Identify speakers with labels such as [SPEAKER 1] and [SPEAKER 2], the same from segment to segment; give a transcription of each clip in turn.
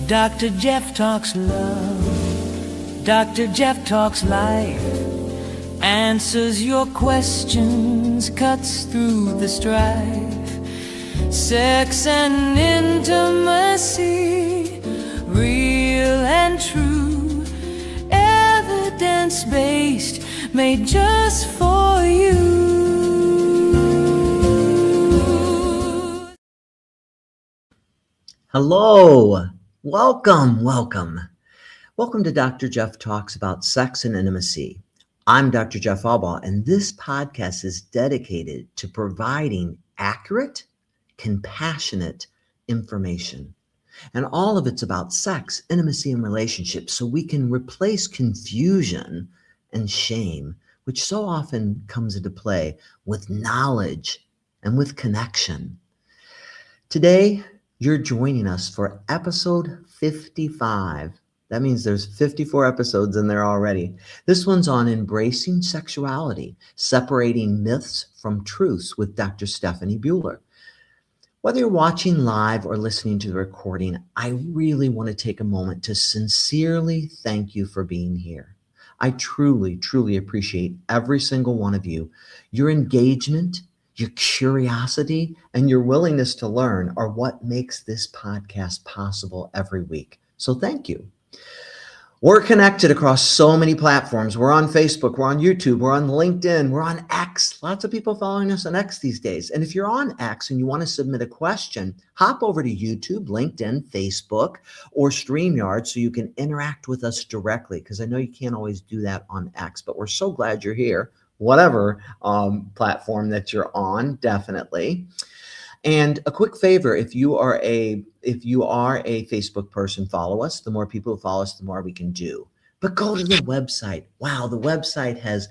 [SPEAKER 1] Dr. Jeff talks love, Dr. Jeff talks life, answers your questions, cuts through the strife. Sex and intimacy, real and true, evidence-based, made just for you.
[SPEAKER 2] Hello, welcome to Dr. Jeff Talks about Sex and Intimacy. I'm Dr. Jeff Albaugh, and this podcast is dedicated to providing accurate, compassionate information. And all of it's about sex, intimacy, and relationships, so we can replace confusion and shame, which so often comes into play, with knowledge and with connection. Today, you're joining us for episode 55. That means there's 54 episodes in there already. This one's on embracing sexuality, separating myths from truths with Dr. Stephanie Buehler. Whether you're watching live or listening to the recording, I really want to take a moment to sincerely thank you for being here. I truly appreciate every single one of you. Your engagement, your curiosity, and your willingness to learn are what makes this podcast possible every week. So thank you. We're connected across so many platforms. We're on Facebook, we're on YouTube, we're on LinkedIn, we're on X. Lots of people following us on X these days. And if you're on X and you want to submit a question, hop over to YouTube, LinkedIn, Facebook, or StreamYard so you can interact with us directly, because I know you can't always do that on X, but we're so glad you're here. Whatever platform that you're on, definitely. And a quick favor, if you are a Facebook person, follow us. The more people who follow us, the more we can do. But go to the website. Wow, the website has,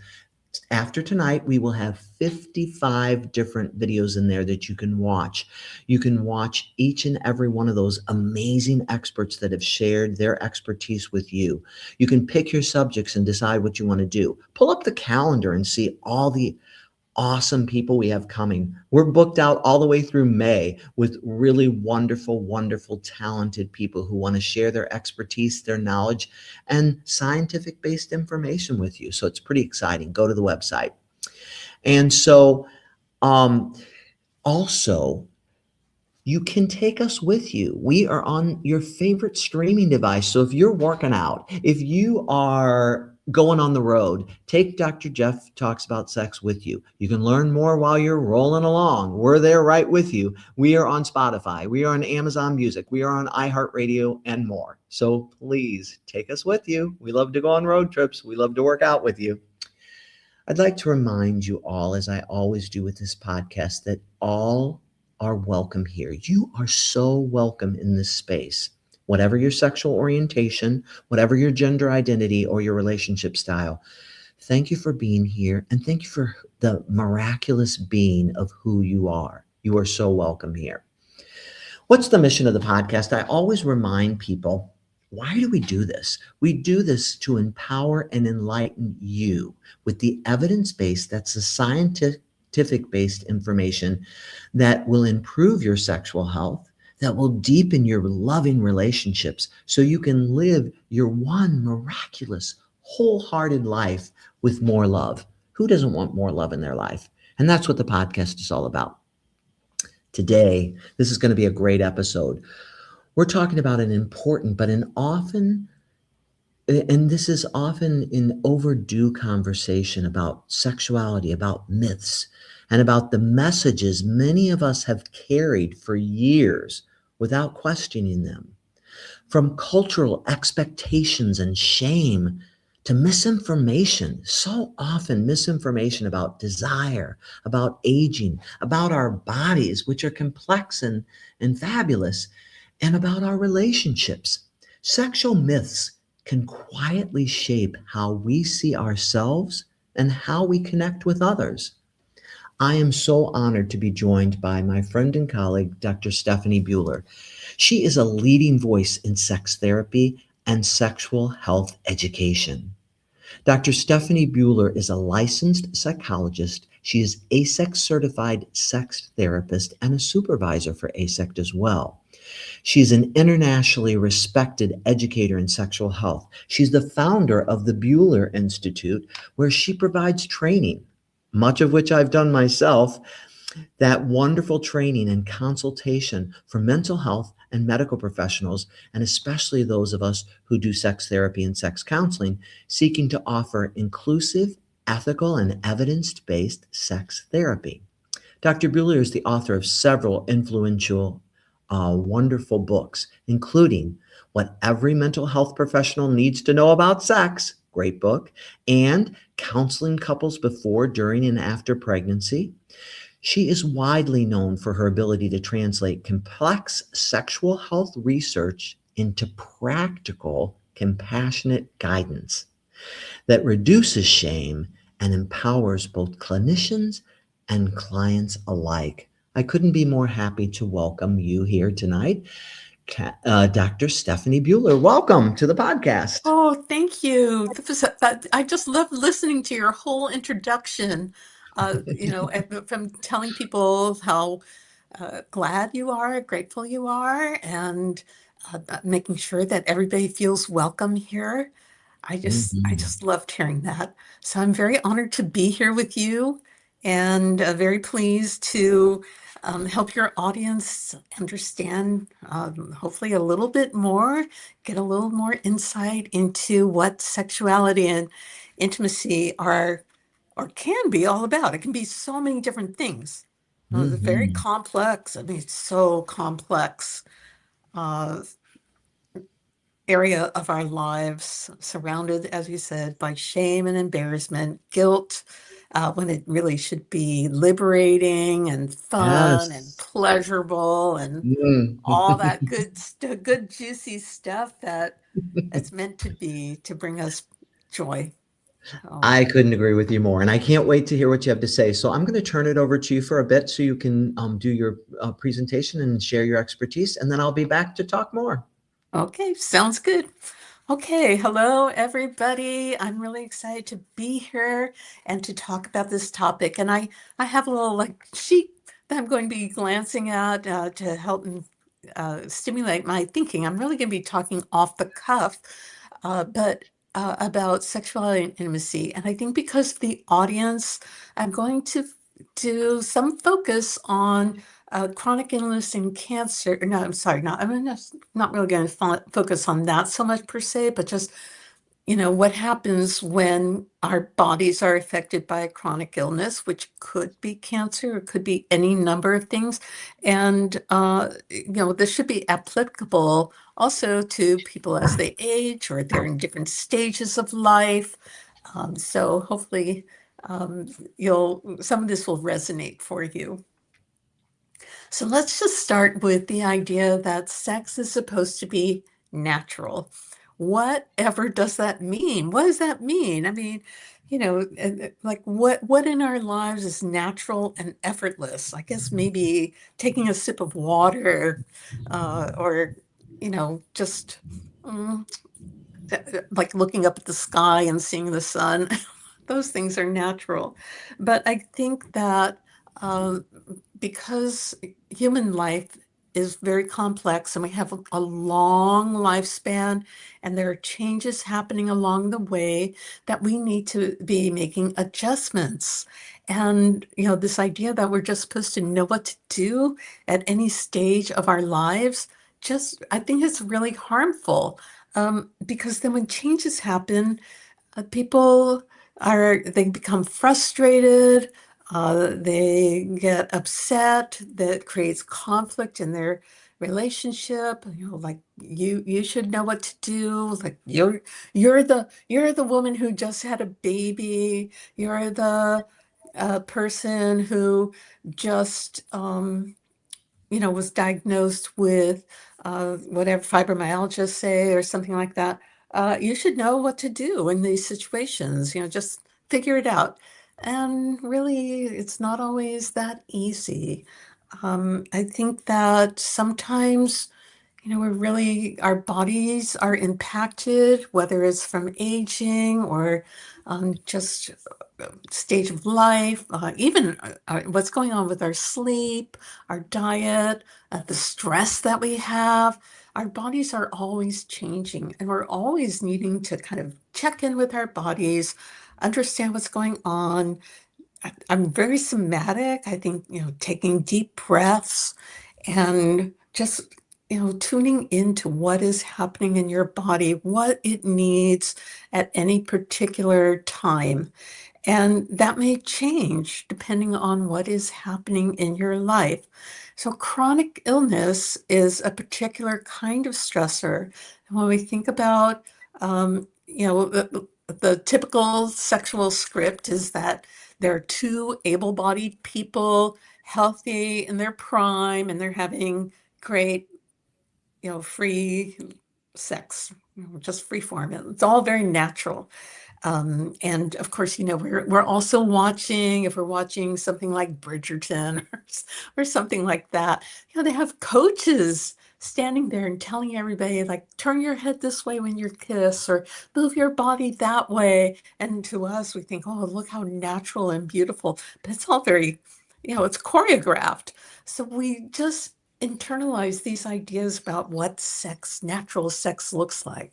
[SPEAKER 2] after tonight, we will have 55 different videos in there that you can watch. You can watch each and every one of those amazing experts that have shared their expertise with you. You can pick your subjects and decide what you want to do. Pull up the calendar and see all the awesome people we have coming. We're booked out all the way through May with really wonderful, talented people who want to share their expertise, their knowledge, and scientific-based information with you. So it's pretty exciting. Go to the website. And so also, you can take us with you. We are on your favorite streaming device. So if you're working out, if you are going on the road, take Dr. Jeff Talks About Sex with you. You can learn more while you're rolling along. We're there right with you. We are on Spotify. We are on Amazon Music. We are on iHeartRadio and more. So please take us with you. We love to go on road trips. We love to work out with you. I'd like to remind you all, as I always do with this podcast, that all are welcome here. You are so welcome in this space. Whatever your sexual orientation, whatever your gender identity or your relationship style, thank you for being here, and thank you for the miraculous being of who you are. You are so welcome here. What's the mission of the podcast? I always remind people, why do we do this? We do this to empower and enlighten you with the evidence-based, that's the scientific-based information that will improve your sexual health, that will deepen your loving relationships so you can live your one miraculous, wholehearted life with more love. Who doesn't want more love in their life? And that's what the podcast is all about. Today, this is going to be a great episode. We're talking about an important, but this is often an overdue conversation about sexuality, about myths, and about the messages many of us have carried for years without questioning them. From cultural expectations and shame to misinformation, so often misinformation about desire, about aging, about our bodies, which are complex and fabulous, and about our relationships. Sexual myths can quietly shape how we see ourselves and how we connect with others. I am so honored to be joined by my friend and colleague, Dr. Stephanie Buehler. She is a leading voice in sex therapy and sexual health education. Dr. Stephanie Buehler is a licensed psychologist. She is AASECT certified sex therapist and a supervisor for AASECT as well. She's an internationally respected educator in sexual health. She's the founder of the Buehler Institute, where she provides training, much of which I've done myself, that wonderful training and consultation for mental health and medical professionals, and especially those of us who do sex therapy and sex counseling, seeking to offer inclusive, ethical, and evidence based sex therapy. Dr. Buehler is the author of several influential, wonderful books, including What Every Mental Health Professional Needs to Know About Sex, great book, and Counseling Couples Before, During, and After Pregnancy. She is widely known for her ability to translate complex sexual health research into practical, compassionate guidance that reduces shame and empowers both clinicians and clients alike. I couldn't be more happy to welcome you here tonight, Dr. Stephanie Buehler. Welcome to the podcast.
[SPEAKER 3] Oh, thank you. I just love listening to your whole introduction. From telling people how glad you are, grateful you are, and making sure that everybody feels welcome here. I
[SPEAKER 2] Mhm.
[SPEAKER 3] just loved hearing that. So I'm very honored to be here with you, and very pleased to help your audience understand, hopefully a little bit more, get a little more insight into what sexuality and intimacy are or can be all about. It can be so many different things. It's very
[SPEAKER 2] Mhm.
[SPEAKER 3] complex. I mean, it's so complex. Uh, Area of our lives, surrounded, as you said, by shame and embarrassment, guilt, when it really should be liberating and fun and
[SPEAKER 2] Yes.
[SPEAKER 3] pleasurable and
[SPEAKER 2] Mm.
[SPEAKER 3] all that good juicy stuff that it's meant to be to bring us joy. So,
[SPEAKER 2] I couldn't agree with you more, and I can't wait to hear what you have to say. So I'm going to turn it over to you for a bit so you can do your presentation and share your expertise, and then I'll be back to talk more.
[SPEAKER 3] okay, sounds good. Okay, hello everybody. I'm really excited to be here and to talk about this topic. And I have a little like sheet that I'm going to be glancing at to help stimulate my thinking. I'm really going to be talking off the cuff, but about sexuality and intimacy. And I think because of the audience, I'm going to do some focus on chronic illness and cancer. No, I'm sorry, not really going to focus on that so much per se, but just what happens when our bodies are affected by a chronic illness, which could be cancer, or could be any number of things. And, this should be applicable also to people as they age or they're in different stages of life. So hopefully some of this will resonate for you. So let's just start with the idea that sex is supposed to be natural. Whatever does that mean? What does that mean? I mean, like what in our lives is natural and effortless? I guess maybe taking a sip of water, or just mm, like looking up at the sky and seeing the sun. Those things are natural. But I think that um, because human life is very complex and we have a long lifespan, and there are changes happening along the way, that we need to be making adjustments. And, this idea that we're just supposed to know what to do at any stage of our lives, I think it's really harmful. Because then when changes happen, people they become frustrated, they get upset, that creates conflict in their relationship. Like you should know what to do. Like you're the woman who just had a baby. You're the person who just was diagnosed with whatever fibromyalgia, say, or something like that. You should know what to do in these situations. Just figure it out. And really, it's not always that easy. I think that sometimes our bodies are impacted, whether it's from aging or just stage of life, even what's going on with our sleep, our diet, the stress that we have. Our bodies are always changing, and we're always needing to kind of check in with our bodies, understand what's going on. I'm very somatic. I think, taking deep breaths and just, tuning into what is happening in your body, what it needs at any particular time. And that may change depending on what is happening in your life. So, chronic illness is a particular kind of stressor. And when we think about, the typical sexual script is that there are two able bodied people, healthy in their prime, and they're having great, free sex, just free form. It's all very natural. And of course, we're also watching, if we're watching something like Bridgerton or something like that, they have coaches standing there and telling everybody, like, turn your head this way when you kiss, or move your body that way. And to us, we think, oh, look how natural and beautiful. But it's all very, it's choreographed. So we just internalize these ideas about what natural sex looks like.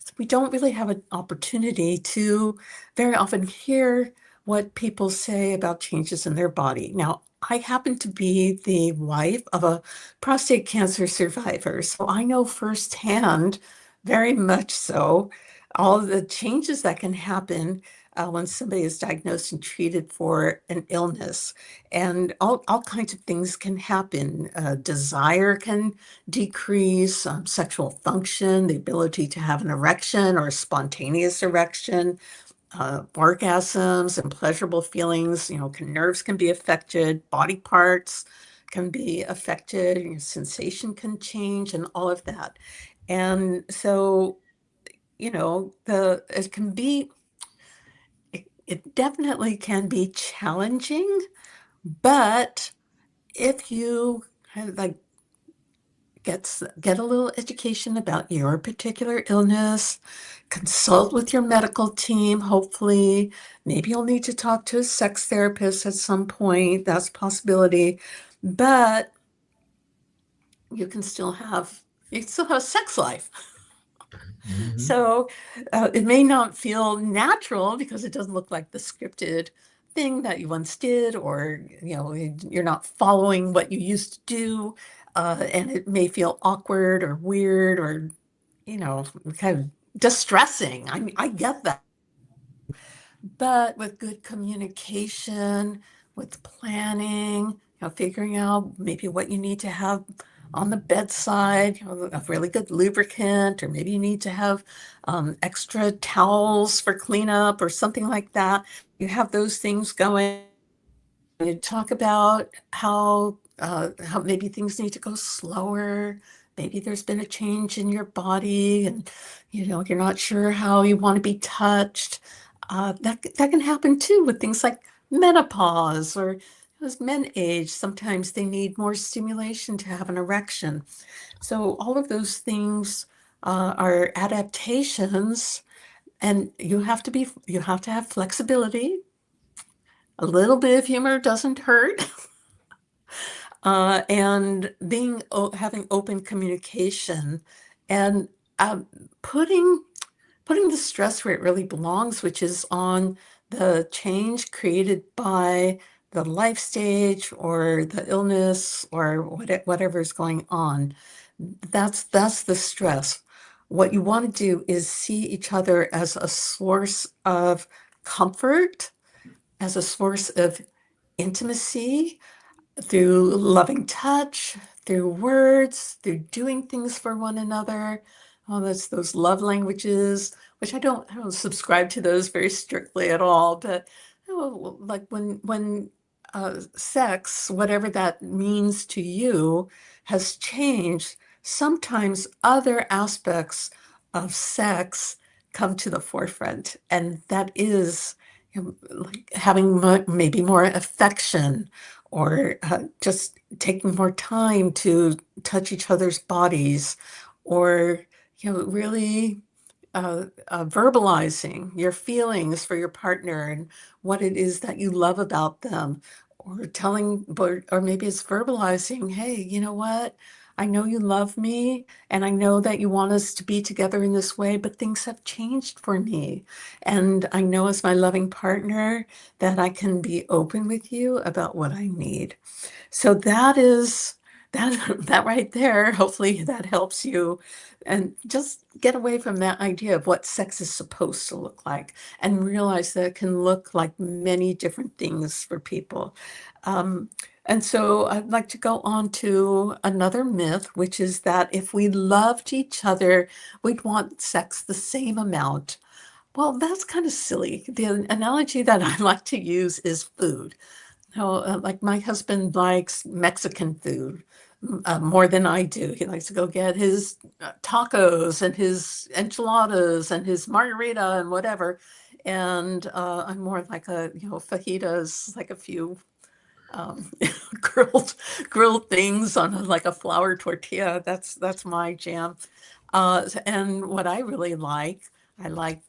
[SPEAKER 3] So we don't really have an opportunity to very often hear what people say about changes in their body. Now, I happen to be the wife of a prostate cancer survivor, so I know firsthand, very much so, all of the changes that can happen when somebody is diagnosed and treated for an illness. And all kinds of things can happen. Desire can decrease, sexual function, the ability to have an erection or a spontaneous erection, orgasms and pleasurable feelings, nerves can be affected, body parts can be affected, sensation can change, and all of that. And so, it can be, it definitely can be challenging, but if you kind of like get a little education about your particular illness, consult with your medical team, hopefully. Maybe you'll need to talk to a sex therapist at some point. That's a possibility. But you can still have a sex life.
[SPEAKER 2] Mhm.
[SPEAKER 3] So it may not feel natural because it doesn't look like the scripted thing that you once did, or you're not following what you used to do, and it may feel awkward or weird or kind of distressing. I get that. But with good communication, with planning, figuring out maybe what you need to have on the bedside, a really good lubricant, or maybe you need to have extra towels for cleanup or something like that. You have those things going. You talk about how maybe things need to go slower. Maybe there's been a change in your body, and you're not sure how you want to be touched. That can happen too with things like menopause, or as men age, sometimes they need more stimulation to have an erection. So all of those things are adaptations, and you have to have flexibility. A little bit of humor doesn't hurt. And having open communication, and putting the stress where it really belongs, which is on the change created by the life stage or the illness or whatever is going on. That's the stress. What you want to do is see each other as a source of comfort, as a source of intimacy, through loving touch, through words, through doing things for one another. Oh, that's those love languages, which I don't subscribe to those very strictly at all. But like when sex, whatever that means to you, has changed, sometimes other aspects of sex come to the forefront, and that is like having maybe more affection, or just taking more time to touch each other's bodies, or really verbalizing your feelings for your partner and what it is that you love about them, or or maybe it's verbalizing, hey, you know what? I know you love me and I know that you want us to be together in this way, but things have changed for me. And I know as my loving partner that I can be open with you about what I need. So that is that right there. Hopefully that helps you and just get away from that idea of what sex is supposed to look like and realize that it can look like many different things for people. Um, and so I'd like to go on to another myth, which is that if we loved each other, we'd want sex the same amount. Well, that's kind of silly. The analogy that I like to use is food. Like my husband likes Mexican food more than I do. He likes to go get his tacos and his enchiladas and his margarita and whatever. And I'm more like fajitas, like a few um, grilled things on like a flour tortilla. That's my jam. And what I really like, I like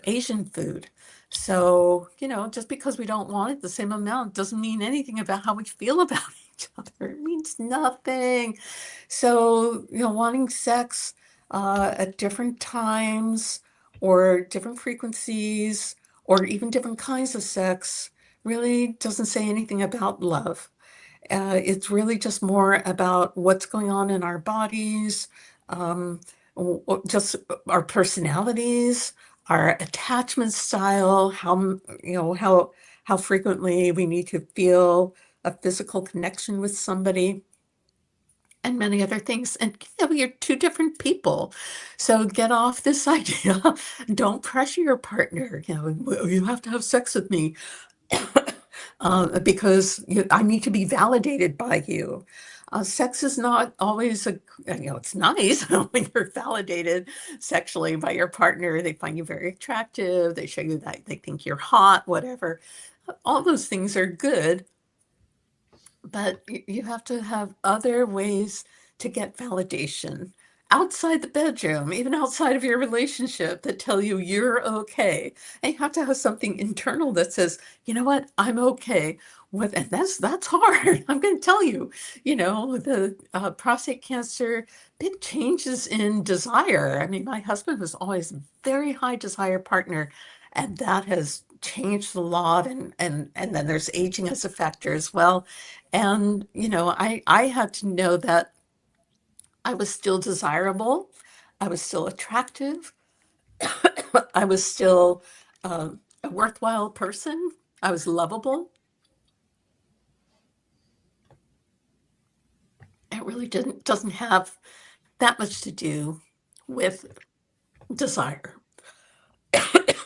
[SPEAKER 3] Asian food. So, just because we don't want it the same amount doesn't mean anything about how we feel about each other. It means nothing. So, wanting sex at different times or different frequencies or even different kinds of sex really doesn't say anything about love. It's really just more about what's going on in our bodies, um, just our personalities, our attachment style, how frequently we need to feel a physical connection with somebody, and many other things. And you're two different people, so get off this idea. Don't pressure your partner. You have to have sex with me. Because I need to be validated by you. Sex is not always it's nice when you're validated sexually by your partner. They find you very attractive. They show you that they think you're hot, whatever. All those things are good, but you have to have other ways to get validation outside the bedroom, even outside of your relationship, that tell you you're okay. And you have to have something internal that says, you know what, I'm okay. And that's hard. I'm going to tell you, the prostate cancer, big changes in desire. I mean, my husband was always a very high desire partner, and that has changed a lot. And then there's aging as a factor as well. And, I had to know that I was still desirable. I was still attractive. I was still a worthwhile person. I was lovable. It really doesn't have that much to do with desire.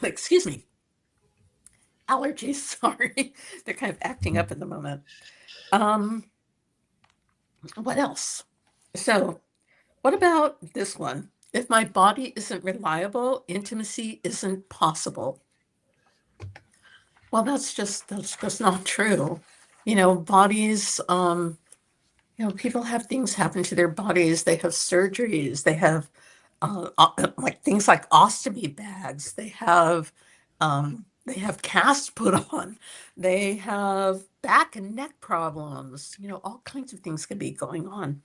[SPEAKER 3] Excuse me. Allergies, sorry. They're kind of acting up at the moment. What else? So, what about this one? If my body isn't reliable, intimacy isn't possible. Well, that's just not true. Bodies, people have things happen to their bodies. They have surgeries. They have like things like ostomy bags. They have casts put on. They have back and neck problems. All kinds of things can be going on.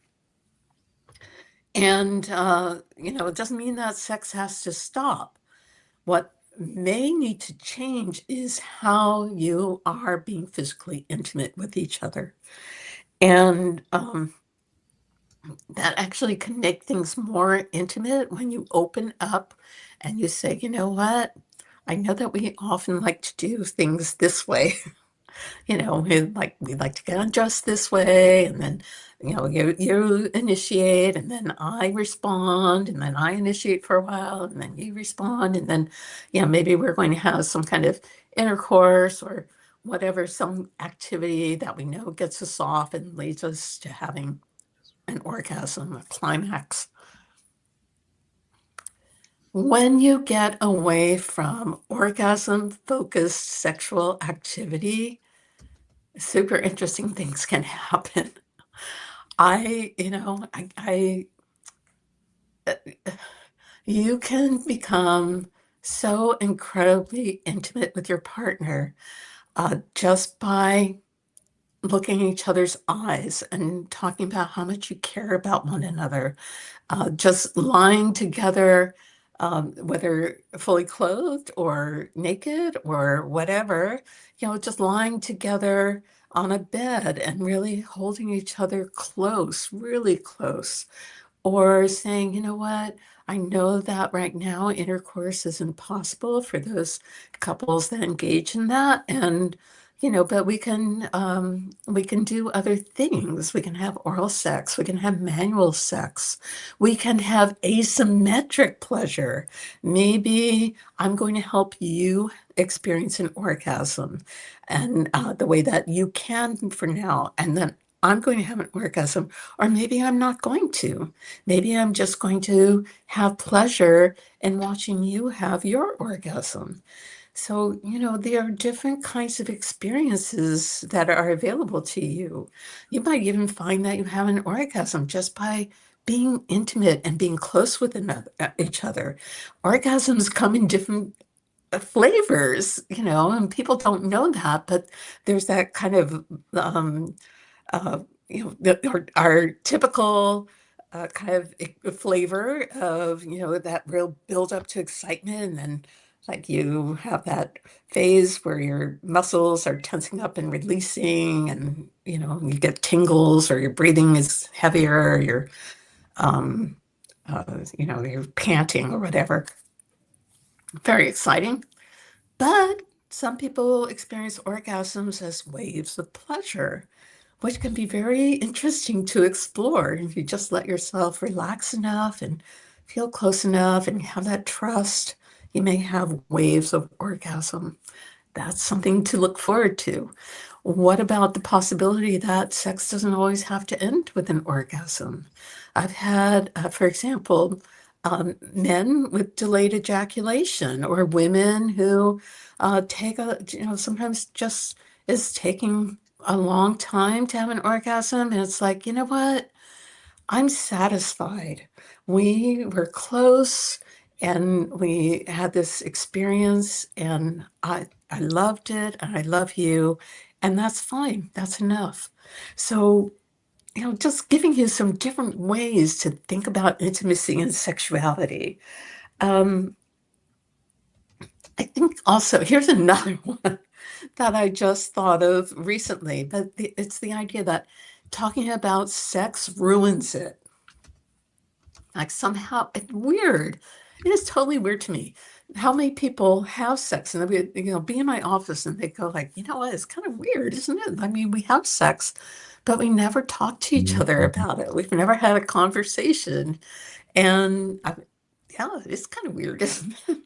[SPEAKER 3] And it doesn't mean that sex has to stop. What may need to change is how you are being physically intimate with each other. And that actually can make things more intimate when you open up and you say, you know what? I know that we often like to do things this way. We like to get undressed this way, and then you initiate, and then I respond, and then I initiate for a while, and then you respond, and then maybe we're going to have some kind of intercourse or whatever, some activity that we know gets us off and leads us to having an orgasm, a climax. When you get away from orgasm-focused sexual activity, super interesting things can happen. I, you know, uh, you can become so incredibly intimate with your partner just by looking in each other's eyes and talking about how much you care about one another. Just lying together, whether fully clothed or naked or whatever, just lying together on a bed and really holding each other close, really close, or saying, you know what, I know that right now intercourse is impossible for those couples that engage in that. And, but we can do other things. We can have oral sex. We can have manual sex. We can have asymmetric pleasure. Maybe I'm going to help you experience an orgasm and the way that you can for now. And then I'm going to have an orgasm, or maybe I'm not going to. Maybe I'm just going to have pleasure in watching you have your orgasm. So, there are different kinds of experiences that are available to you. You might even find that you have an orgasm just by being intimate and being close with each other. Orgasms come in different flavors, and people don't know that, but there's that kind of uh, our typical kind of flavor of, that real build up to excitement. And then like you have that phase where your muscles are tensing up and releasing, and, you get tingles, or your breathing is heavier, or um, you're panting or whatever. Very exciting. But some people experience orgasms as waves of pleasure, which can be very interesting to explore if you just let yourself relax enough and feel close enough and have that trust. You may have waves of orgasm. That's something to look forward to. What about the possibility that sex doesn't always have to end with an orgasm? I've had, for example, men with delayed ejaculation, or women who sometimes just is taking a long time to have an orgasm. And it's like, you know what? I'm satisfied. We were close and we had this experience, and I loved it, and I love you, and that's fine. That's enough. So, just giving you some different ways to think about intimacy and sexuality. Um, I think also, here's another one that I just thought of recently, but it's the idea that talking about sex ruins it. Like somehow it's weird. It is totally weird to me. How many people have sex and they would, be in my office and they go like, you know what, it's kind of weird, isn't it? I mean, we have sex, but we never talk to each other about it. We've never had a conversation. And yeah, it's kind of weird, isn't it?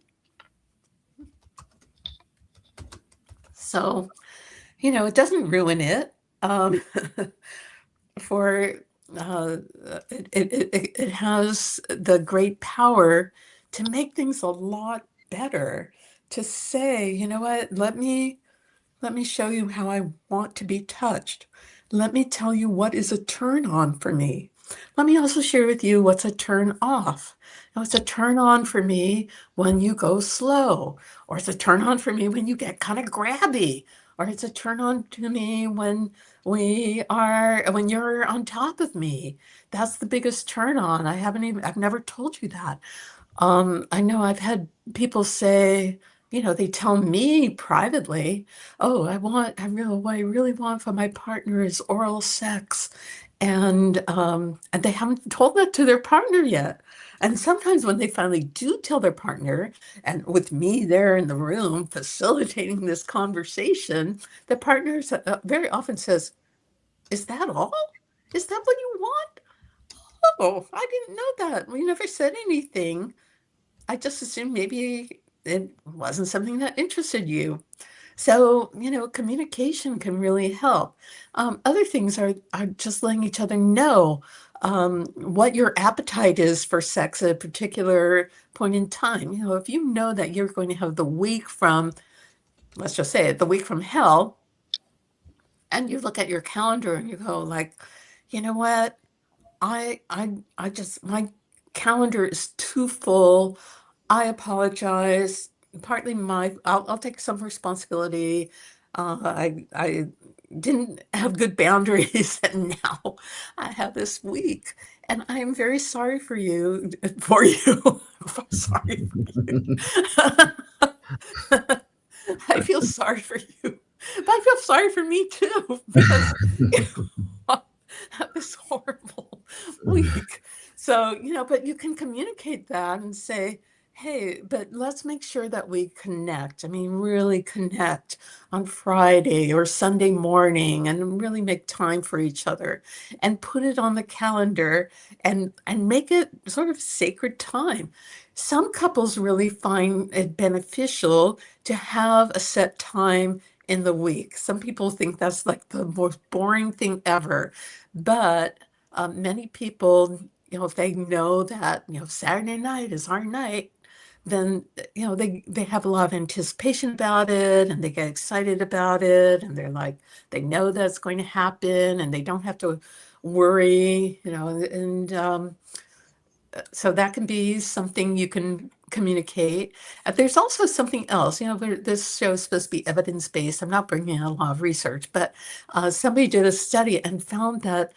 [SPEAKER 3] So, it doesn't ruin it. For it has the great power to make things a lot better. To say, you know what, let me show you how I want to be touched. Let me tell you what is a turn on for me. Let me also share with you what's a turn off. Now, it's a turn on for me when you go slow, or it's a turn on for me when you get kind of grabby, or it's a turn on to me when you're on top of me. That's the biggest turn on. I've never told you that. I know I've had people say, they tell me privately, oh, what I really want from my partner is oral sex. And they haven't told that to their partner yet. And sometimes when they finally do tell their partner, and with me there in the room facilitating this conversation, the partner very often says, is that all? Is that what you want? Oh, I didn't know that. We never said anything. I just assumed maybe it wasn't something that interested you. So, communication can really help. Other things are just letting each other know what your appetite is for sex at a particular point in time. If you know that you're going to have the week from, let's just say it, the week from hell, and you look at your calendar and you go like, you know what? I just, my calendar is too full. I apologize. Partly I'll take some responsibility. I didn't have good boundaries, and now I have this week, and I am very sorry for you. For you, I'm sorry for you. I feel sorry for you, but I feel sorry for me too because this horrible week. So, but you can communicate that and say, hey, but let's make sure that we connect. I mean, really connect on Friday or Sunday morning and really make time for each other and put it on the calendar and make it sort of sacred time. Some couples really find it beneficial to have a set time in the week. Some people think that's like the most boring thing ever. But many people, if they know that, Saturday night is our night, then, they have a lot of anticipation about it and they get excited about it. And they're like, they know that's going to happen and they don't have to worry, and so that can be something you can communicate. There's also something else, this show is supposed to be evidence-based. I'm not bringing in a lot of research, but somebody did a study and found that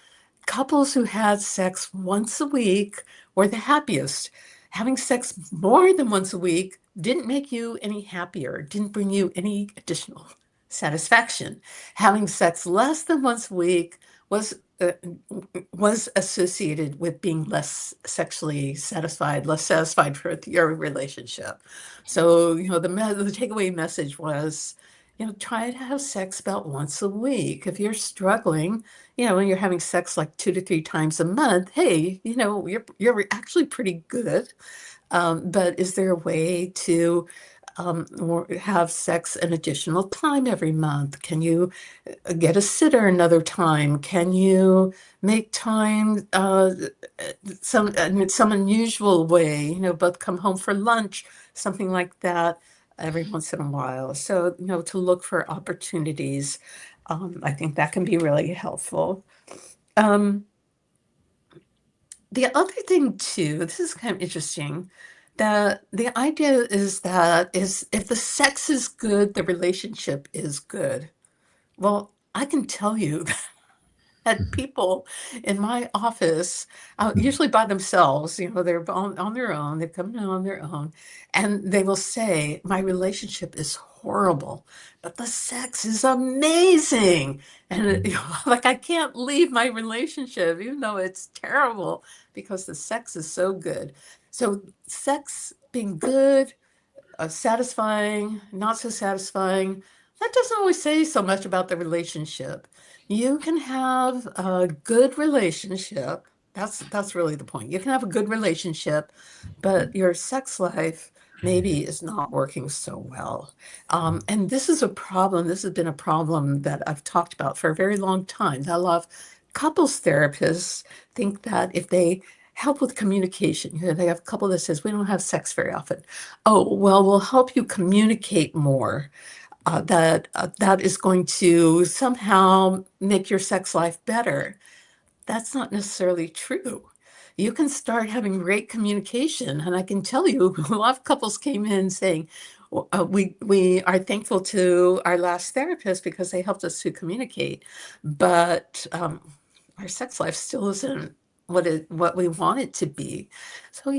[SPEAKER 3] couples who had sex once a week were the happiest. Having sex more than once a week didn't make you any happier, didn't bring you any additional satisfaction. Having sex less than once a week was associated with being less sexually satisfied, less satisfied for your relationship. So, the takeaway message was, try to have sex about once a week. If you're struggling, when you're having sex like 2 to 3 times a month, hey, you're actually pretty good. But is there a way to have sex an additional time every month? Can you get a sitter another time? Can you make time some unusual way, both come home for lunch, something like that every once in a while. So, to look for opportunities, I think that can be really helpful. The other thing too, this is kind of interesting, that the idea is that if the sex is good, the relationship is good. Well, I can tell you that people in my office, usually by themselves, they're on their own, they come in on their own, and they will say, my relationship is horrible, but the sex is amazing. And like I can't leave my relationship, even though it's terrible, because the sex is so good. So sex being good, satisfying, not so satisfying, that doesn't always say so much about the relationship. You can have a good relationship. That's really the point. You can have a good relationship, but your sex life maybe is not working so well. And this is a problem. This has been a problem that I've talked about for a very long time. That a lot of couples therapists think that if they help with communication, they have a couple that says, we don't have sex very often. Oh, well, we'll help you communicate more. That is going to somehow make your sex life better. That's not necessarily true. You can start having great communication, and I can tell you, a lot of couples came in saying, we are thankful to our last therapist because they helped us to communicate, but our sex life still isn't what we want it to be. So,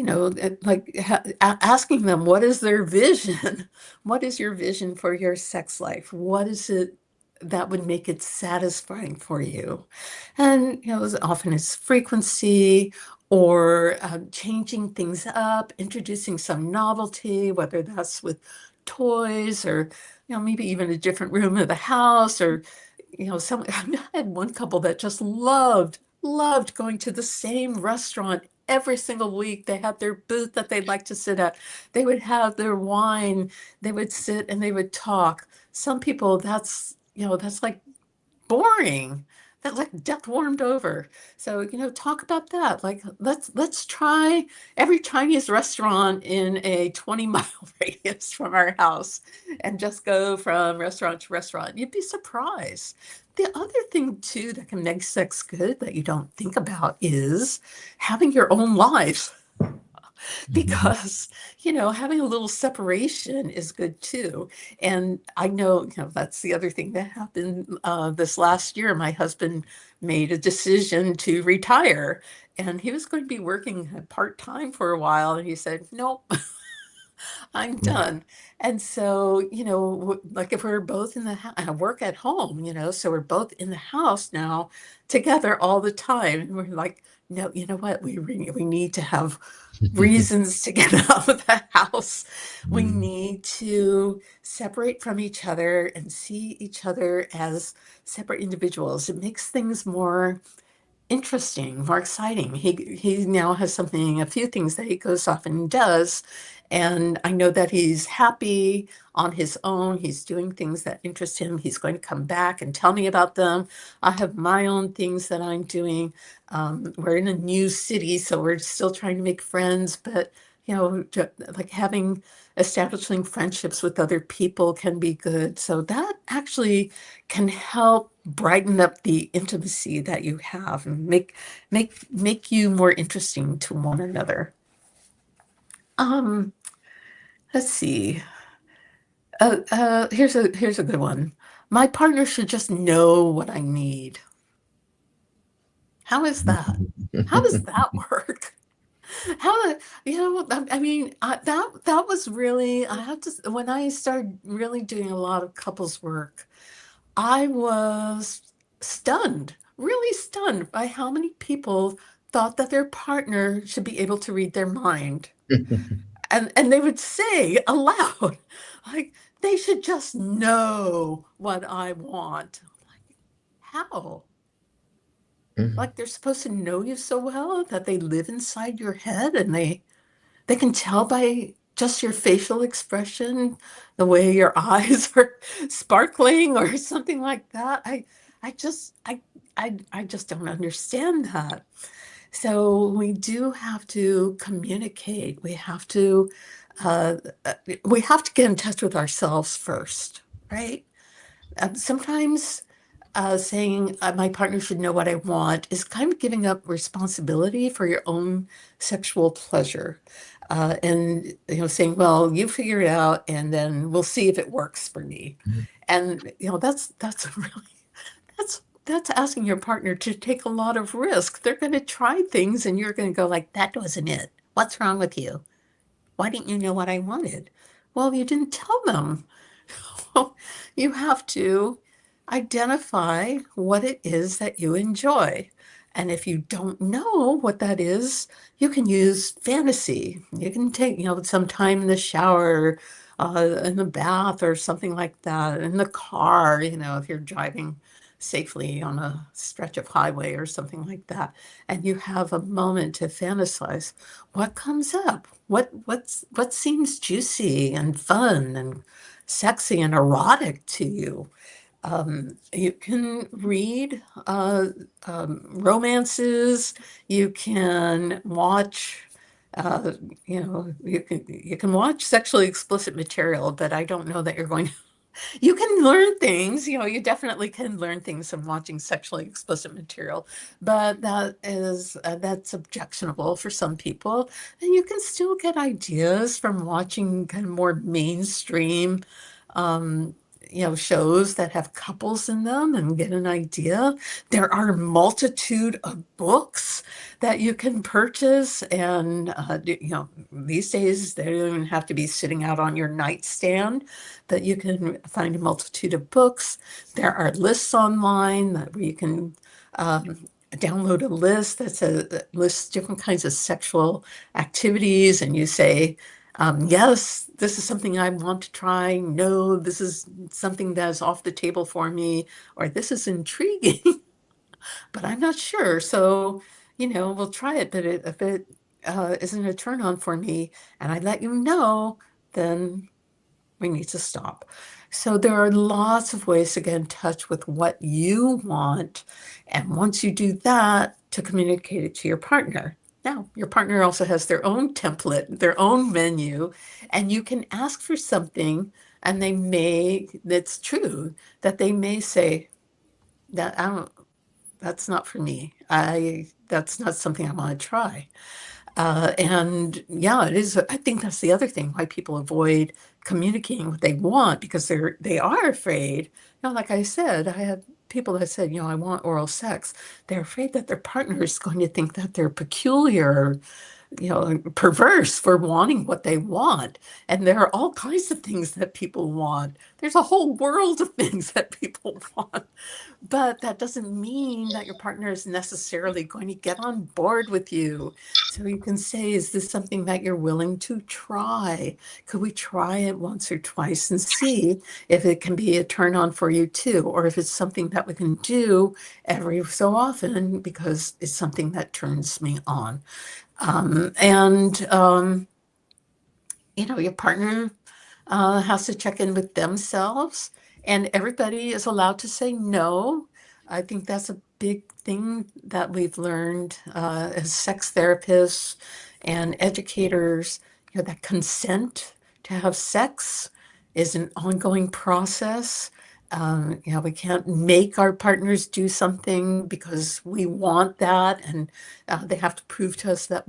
[SPEAKER 3] asking them, what is their vision? What is your vision for your sex life? What is it that would make it satisfying for you? And, as often as frequency or changing things up, introducing some novelty, whether that's with toys or, maybe even a different room of the house or, I had one couple that just loved going to the same restaurant every single week. They had their booth that they'd like to sit at. They would have their wine. They would sit and they would talk. Some people, that's like boring. That's like death warmed over. So, talk about that. Like, let's try every Chinese restaurant in a 20-mile radius from our house and just go from restaurant to restaurant. You'd be surprised. the other thing too that can make sex good that you don't think about is having your own life.
[SPEAKER 2] Mhm.
[SPEAKER 3] Because, having a little separation is good too. And I know, that's the other thing that happened this last year. My husband made a decision to retire, and he was going to be working part-time for a while. And he said, nope, I'm done. And so, like if we're both in the house, I work at home, so we're both in the house now together all the time. And we're like, no, you know what? We need to have reasons to get out of the house. We
[SPEAKER 2] Mhm.
[SPEAKER 3] need to separate from each other and see each other as separate individuals. It makes things more interesting, more exciting. He now has a few things that he goes off and does, and I know that he's happy on his own. He's doing things that interest him. He's going to come back and tell me about them. I have my own things that I'm doing. We're in a new city, so we're still trying to make friends, but like establishing friendships with other people can be good. So that actually can help brighten up the intimacy that you have and make you more interesting to one another. Um, let's see. Here's a good one. My partner should just know what I need. How is that? How does that work? How, I mean, that was really, I have to, when I started really doing a lot of couples work, I was stunned, really stunned by how many people thought that their partner should be able to read their mind. And they would say aloud, like, they should just know what I want. Like, how?
[SPEAKER 2] Mhm.
[SPEAKER 3] Like they're supposed to know you so well that they live inside your head and they can tell by just your facial expression, the way your eyes are sparkling or something like that. I just I just don't understand that. So we do have to communicate. Uh, we have to get in touch with ourselves first, right? Sometimes saying my partner should know what I want is kind of giving up responsibility for your own sexual pleasure. And saying, well, you figure it out and then we'll see if it works for me. And that's really that's asking your partner to take a lot of risk. They're going to try things and you're going to go like, that wasn't it. What's wrong with you? Why didn't you know what I wanted? Well, you didn't tell them. You have to identify what it is that you enjoy. And if you don't know what that is, you can use fantasy. You can take, some time in the shower, in the bath or something like that, in the car, if you're driving safely on a stretch of highway or something like that. And you have a moment to fantasize. What comes up? What seems juicy and fun and sexy and erotic to you? You can read romances. You can watch. You can watch sexually explicit material, but I don't know that you're going to. You can learn things. You definitely can learn things from watching sexually explicit material, but that's objectionable for some people. And you can still get ideas from watching kind of more mainstream um, shows that have couples in them and get an idea. There are a multitude of books that you can purchase, and these days they don't even have to be sitting out on your nightstand. That you can find a multitude of books. There are lists online where you can download a list that lists different kinds of sexual activities, and you say, yes, this is something I want to try. No, this is something that is off the table for me, or this is intriguing, but I'm not sure. So, we'll try it. But if it isn't a turn on for me, and I let you know, then we need to stop. So there are lots of ways to get in touch with what you want. And once you do that, to communicate it to your partner. Now, your partner also has their own template, their own menu, and you can ask for something, and that's true, that they may say, That I don't. That's not for me. That's not something I want to try. And yeah, it is. I think that's the other thing why people avoid communicating what they want because they are afraid. Like I said, I had people that said, I want oral sex. They're afraid that their partner is going to think that they're peculiar, perverse for wanting what they want. And there are all kinds of things that people want. There's a whole world of things that people want. But that doesn't mean that your partner is necessarily going to get on board with you. So you can say, is this something that you're willing to try? Could we try it once or twice and see if it can be a turn on for you too, or if it's something that we can do every so often because it's something that turns me on. And your partner has to check in with themselves, and everybody is allowed to say no. I think that's a big thing that we've learned as sex therapists and educators, that consent to have sex is an ongoing process. We can't make our partners do something because we want that, and they have to prove to us that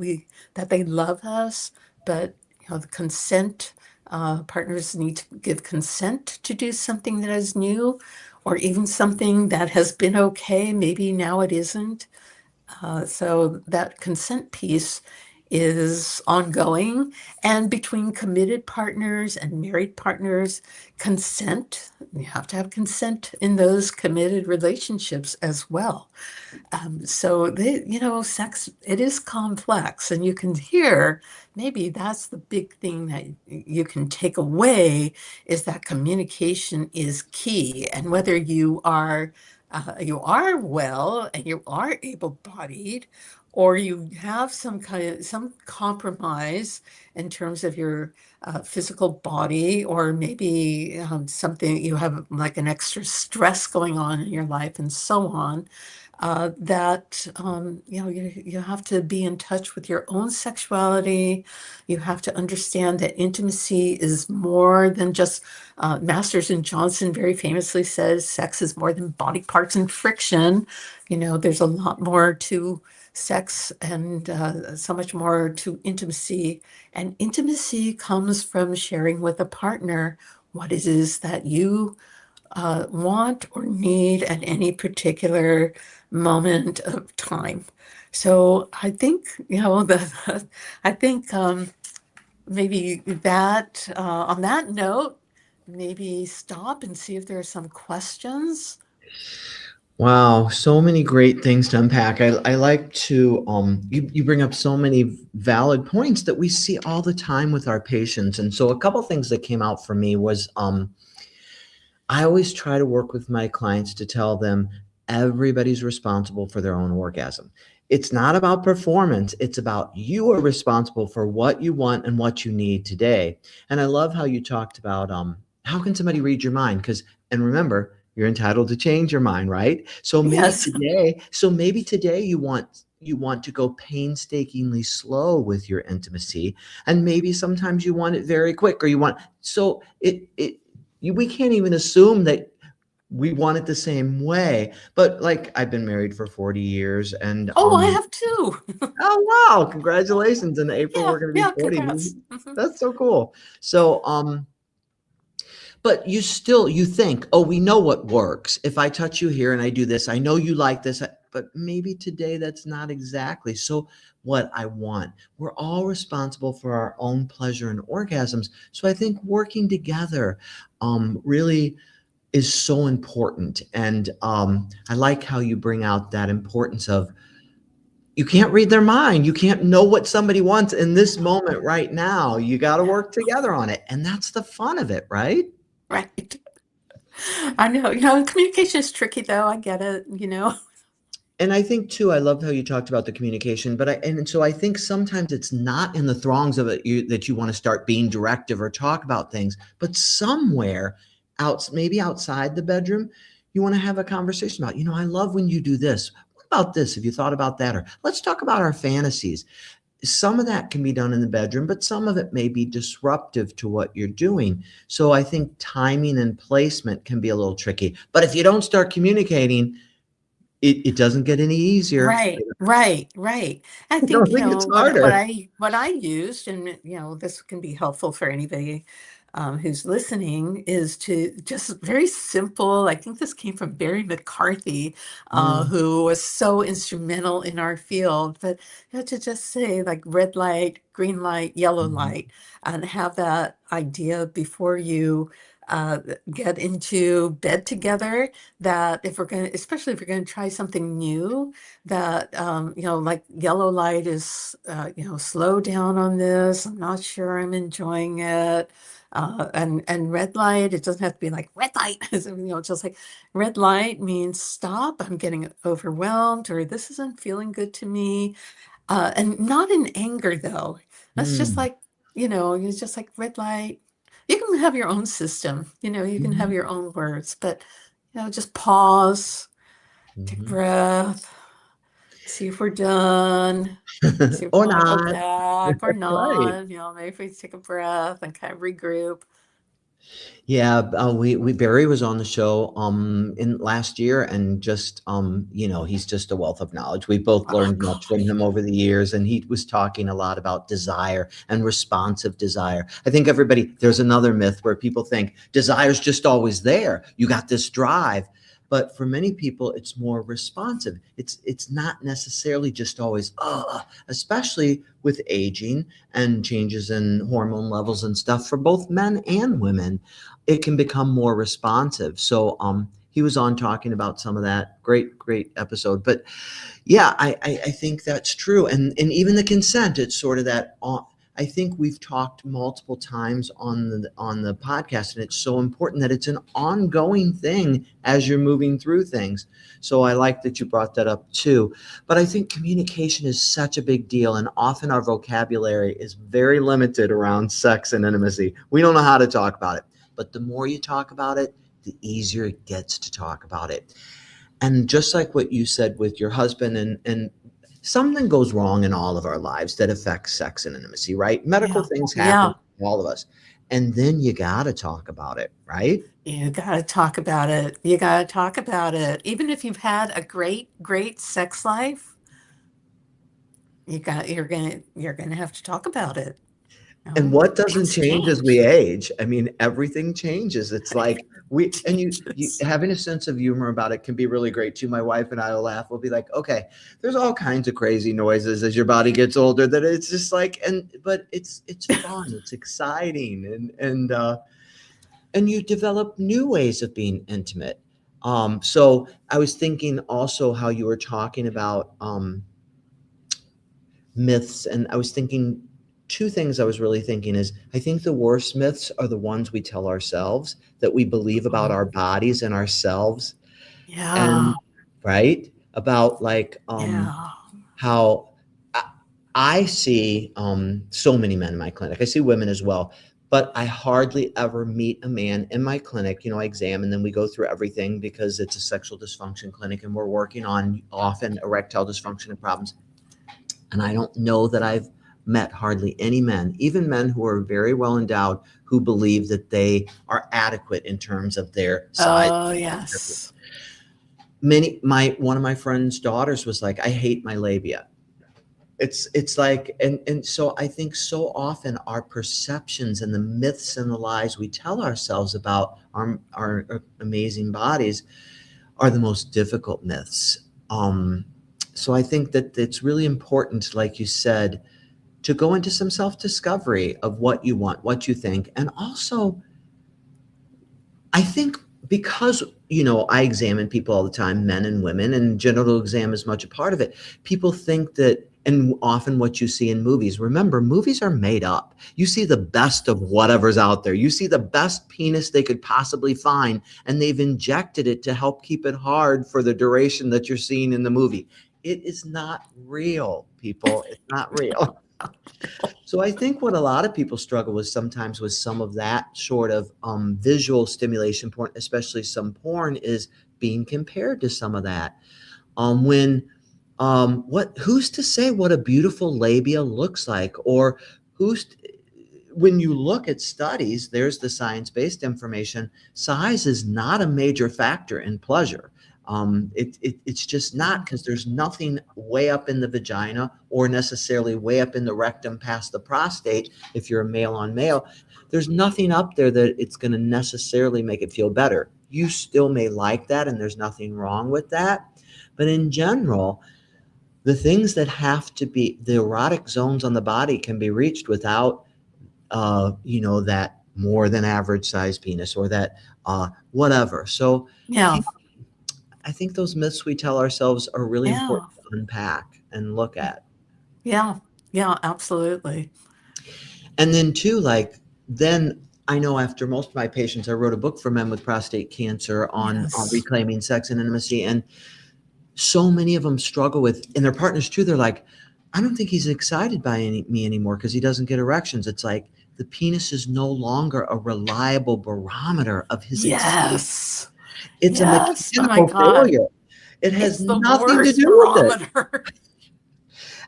[SPEAKER 3] they love us. But the consent, partners need to give consent to do something that is new, or even something that has been okay. Maybe now it isn't. So that consent piece is ongoing. And between committed partners and married partners, you have to have consent in those committed relationships as well. So sex, it is complex, and you can hear maybe that's the big thing that you can take away is that communication is key. And whether you are well and you are able-bodied, or you have some compromise in terms of your physical body, or maybe something you have like an extra stress going on in your life and so on, that you have to be in touch with your own sexuality. You have to understand that intimacy is more than just Masters and Johnson very famously says sex is more than body parts and friction. There's a lot more to sex, and so much more to intimacy. And intimacy comes from sharing with a partner what it is that you want or need at any particular moment of time. So I think, I think maybe that on that note, maybe stop and see if there are some questions.
[SPEAKER 2] Wow, so many great things to unpack. I like to you bring up so many valid points that we see all the time with our patients. And so a couple things that came out for me was I always try to work with my clients to tell them everybody's responsible for their own orgasm. It's not about performance. It's about you are responsible for what you want and what you need today. And I love how you talked about how can somebody read your mind? And remember, you're entitled to change your mind, right?
[SPEAKER 3] Yes.
[SPEAKER 2] So maybe today you want to go painstakingly slow with your intimacy, and maybe sometimes you want it very quick, or you want so we can't even assume that we want it the same way. But like, I've been married for 40 years, and
[SPEAKER 3] Oh, I have too.
[SPEAKER 2] oh wow, congratulations. In April
[SPEAKER 3] Yeah,
[SPEAKER 2] we're going to be
[SPEAKER 3] yeah,
[SPEAKER 2] 40.
[SPEAKER 3] congrats. Mhm.
[SPEAKER 2] That's so cool. So but you think, oh, we know what works. If I touch you here and I do this, I know you like this, but maybe today that's not exactly so what I want. We're all responsible for our own pleasure and orgasms. So I think working together really is so important. And I like how you bring out that importance of you can't read their mind. You can't know what somebody wants in this moment right now. You got to work together on it. And that's the fun of it, right?
[SPEAKER 3] Right. I know, communication is tricky though. I get it.
[SPEAKER 2] And I think too, I love how you talked about the communication, and so I think sometimes it's not in the throngs of it that you want to start being directive or talk about things, but somewhere maybe outside the bedroom, you want to have a conversation about, I love when you do this. What about this? Have you thought about that? Or let's talk about our fantasies. some of that can be done in the bedroom, but some of it may be disruptive to what you're doing. So I think timing and placement can be a little tricky. But if you don't start communicating, it doesn't get any easier.
[SPEAKER 3] Right. I
[SPEAKER 2] It
[SPEAKER 3] think,
[SPEAKER 2] only gets
[SPEAKER 3] what
[SPEAKER 2] harder.
[SPEAKER 3] I used, and, this can be helpful for anybody, who's listening, is to just very simple. I think this came from Barry McCarthy,
[SPEAKER 2] Mm,
[SPEAKER 3] who was so instrumental in our field, but, to just say, like, red light, green light, yellow
[SPEAKER 2] mhm,
[SPEAKER 3] light, and have that idea before you, uh, get into bed together, that if we're gonna especially if we're gonna try something new, that, like, yellow light is, slow down on this. I'm not sure I'm enjoying it. And red light, it doesn't have to be like red light. Just like red light means stop. I'm getting overwhelmed, or this isn't feeling good to me. And not in anger though. That's just
[SPEAKER 2] mm,
[SPEAKER 3] like, it's just like red light. You can have your own system, you can have
[SPEAKER 2] mhm,
[SPEAKER 3] your own words, but, just pause, take a
[SPEAKER 2] mhm.
[SPEAKER 3] breath, see if we're done, see if we
[SPEAKER 2] Or
[SPEAKER 3] want to go
[SPEAKER 2] not.
[SPEAKER 3] back or
[SPEAKER 2] Right.
[SPEAKER 3] not. Maybe if we take a breath and kind of regroup.
[SPEAKER 2] Yeah, we Barry was on the show in last year, and just he's just a wealth of knowledge. We both
[SPEAKER 3] Oh,
[SPEAKER 2] learned much from
[SPEAKER 3] golly.
[SPEAKER 2] him over the years, and he was talking a lot about desire and responsive desire. I think there's another myth where people think desire's just always there. You got this drive. But for many people, it's more responsive. It's not necessarily just always, especially with aging and changes in hormone levels and stuff for both men and women, it can become more responsive. So he was on talking about some of that. Great episode. But yeah, I think that's true. And even the consent, it's sort of that I think we've talked multiple times on the podcast, and it's so important that it's an ongoing thing as you're moving through things. So I like that you brought that up too. But I think communication is such a big deal, and often our vocabulary is very limited around sex and intimacy. We don't know how to talk about it. But the more you talk about it, the easier it gets to talk about it. And just like what you said with your husband, and something goes wrong in all of our lives that affects sex and intimacy, right? Medical
[SPEAKER 3] Yeah.
[SPEAKER 2] things happen
[SPEAKER 3] Yeah.
[SPEAKER 2] to all of us. And then you got to talk about it, right?
[SPEAKER 3] You gotta talk about it. You gotta talk about it. Even if you've had a great sex life, you're gonna have to talk about it.
[SPEAKER 2] And what doesn't
[SPEAKER 3] Things
[SPEAKER 2] change as we
[SPEAKER 3] change.
[SPEAKER 2] age? I mean, everything changes. It's like you
[SPEAKER 3] Changes.
[SPEAKER 2] having a sense of humor about it can be really great too. My wife and I will laugh. We'll be like, okay, there's all kinds of crazy noises as your body gets older that it's just like, but it's fun, it's exciting, and you develop new ways of being intimate. So I was thinking also how you were talking about myths, and I was thinking two things I was really thinking is I think the worst myths are the ones we tell ourselves that we believe about our
[SPEAKER 3] Oh,
[SPEAKER 2] bodies and ourselves, and
[SPEAKER 3] yeah.
[SPEAKER 2] right about like
[SPEAKER 3] Yeah.
[SPEAKER 2] how I, I see so many men in my clinic. I see women as well, but I hardly ever meet a man in my clinic. I examine them. We go through everything because it's a sexual dysfunction clinic, and we're working on often erectile dysfunction and problems. And I don't know that I've met hardly any men, even men who are very well endowed, who believe that they are adequate in terms of their size.
[SPEAKER 3] Oh, yes.
[SPEAKER 2] One of my friend's daughters was like, I hate my labia. It's like, and so I think so often our perceptions and the myths and the lies we tell ourselves about our amazing bodies are the most difficult myths. So I think that it's really important, like you said, to go into some self-discovery of what you want, what you think, and also I think because I examine people all the time, men and women, and genital exam is much a part of it. People think that, and often what you see in movies, remember, movies are made up. You see the best of whatever's out there. You see the best penis they could possibly find, and they've injected it to help keep it hard for the duration that you're seeing in the movie. It is not real, people. It's not real. So I think what a lot of people struggle with sometimes with some of that sort of visual stimulation porn, especially some porn, is being compared to some of that. When Who's to say what a beautiful labia looks like? Or who's when you look at studies, there's the science-based information. Size is not a major factor in pleasure. It's just not, because there's nothing way up in the vagina or necessarily way up in the rectum past the prostate. If you're a male on male, there's nothing up there that it's going to necessarily make it feel better. You still may like that, and there's nothing wrong with that. But in general, the things that have to be, the erotic zones on the body can be reached without that more than average size penis, or that whatever. So
[SPEAKER 3] Yeah.
[SPEAKER 2] I think those myths we tell ourselves are really
[SPEAKER 3] Yeah.
[SPEAKER 2] important to unpack and look at.
[SPEAKER 3] Yeah. Yeah. Absolutely.
[SPEAKER 2] And then too, then I know after most of my patients, I wrote a book for men with prostate cancer on
[SPEAKER 3] Yes.
[SPEAKER 2] reclaiming sex and intimacy. And so many of them struggle with, and their partners too, they're like, I don't think he's excited by me anymore because he doesn't get erections. It's like the penis is no longer a reliable barometer of his experience.
[SPEAKER 3] Yes.
[SPEAKER 2] It's a
[SPEAKER 3] Yes. Oh my
[SPEAKER 2] mechanical
[SPEAKER 3] God.
[SPEAKER 2] failure. It has
[SPEAKER 3] It's the
[SPEAKER 2] nothing to
[SPEAKER 3] worst
[SPEAKER 2] do with it.
[SPEAKER 3] barometer.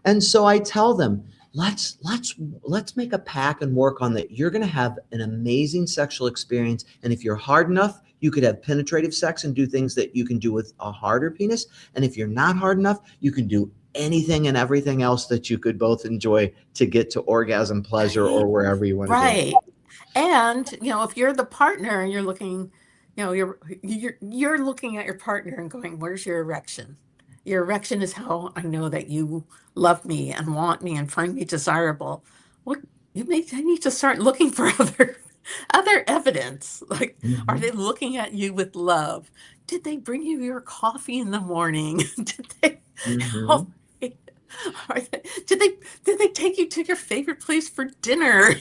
[SPEAKER 2] And so I tell them, let's make a pact and work on that. You're going to have an amazing sexual experience, and if you're hard enough, you could have penetrative sex and do things that you can do with a harder penis. And if you're not hard enough, you can do anything and everything else that you could both enjoy to get to orgasm pleasure,
[SPEAKER 3] Right.
[SPEAKER 2] or wherever you want to
[SPEAKER 3] Right.
[SPEAKER 2] go.
[SPEAKER 3] And, if you're the partner and you're looking, you're looking at your partner and going, where's your erection? Your erection is how I know that you love me and want me and find me desirable. What I need to start looking for other evidence. Like, are they
[SPEAKER 2] Mhm.
[SPEAKER 3] looking at you with love? Did they bring you your coffee in the morning? Did they? Oh,
[SPEAKER 2] Mhm.
[SPEAKER 3] did they take you to your favorite place for dinner?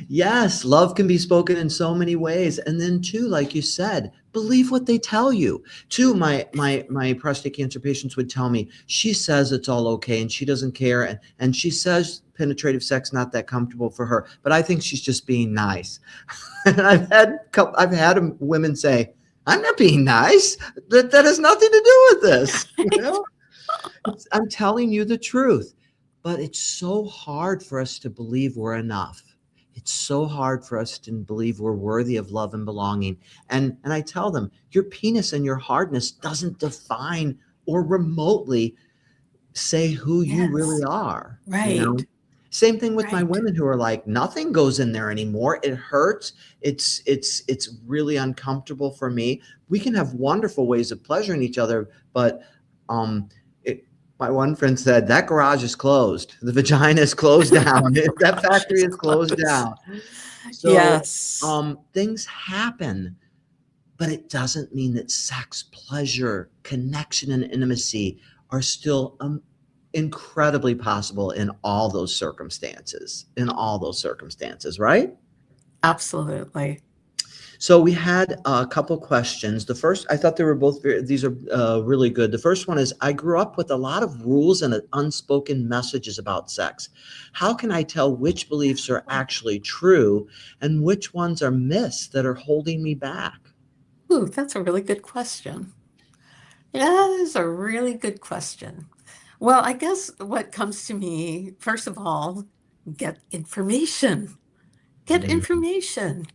[SPEAKER 2] Yes, love can be spoken in so many ways. And then too, like you said, believe what they tell you. Too, my prostate cancer patients would tell me, she says it's all okay and she doesn't care, and she says penetrative sex not that comfortable for her, but I think she's just being nice. And I've had women say, I'm not being nice. That has nothing to do with this. I'm telling you the truth. But it's so hard for us to believe we're enough. It's so hard for us to believe we're worthy of love and belonging. And I tell them, your penis and your hardness doesn't define or remotely say who you really
[SPEAKER 3] Yes.
[SPEAKER 2] are.
[SPEAKER 3] Right.
[SPEAKER 2] Same thing with my
[SPEAKER 3] Right.
[SPEAKER 2] women who are like, nothing goes in there anymore. It hurts. It's really uncomfortable for me. We can have wonderful ways of pleasuring each other, but um, my one friend said that garage is closed. The vagina is closed down. That
[SPEAKER 3] Garage
[SPEAKER 2] factory
[SPEAKER 3] is
[SPEAKER 2] is closed
[SPEAKER 3] closed.
[SPEAKER 2] down. So
[SPEAKER 3] Yes.
[SPEAKER 2] things happen, but it doesn't mean that sex, pleasure, connection, and intimacy are still incredibly possible in all those circumstances. In all those circumstances, right?
[SPEAKER 3] Absolutely.
[SPEAKER 2] So we had a couple questions. The first, I thought they were both these are really good. The first one is, I grew up with a lot of rules and unspoken messages about sex. How can I tell which beliefs are actually true and which ones are myths that are holding me back?
[SPEAKER 3] Ooh, that's a really good question. That is a really good question. Well, I guess what comes to me, first of all, get information. Get
[SPEAKER 2] Mm,
[SPEAKER 3] information.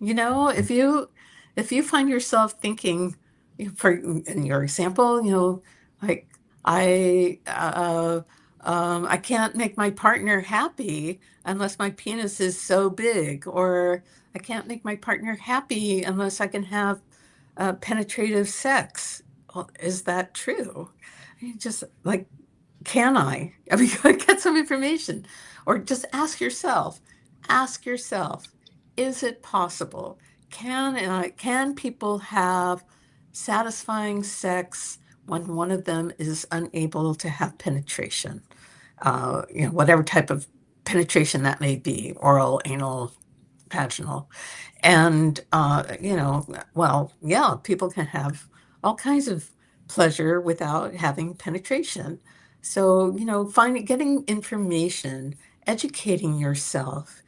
[SPEAKER 3] If you find yourself thinking, for in your example, like I can't make my partner happy unless my penis is so big, or I can't make my partner happy unless I can have penetrative sex. Well, is that true? Just like, can I? I mean, get some information, or just ask yourself, is it possible? Can people have satisfying sex when one of them is unable to have penetration? Whatever type of penetration that may be, oral, anal, vaginal. And, well, yeah, people can have all kinds of pleasure without having penetration. So, getting information, educating yourself,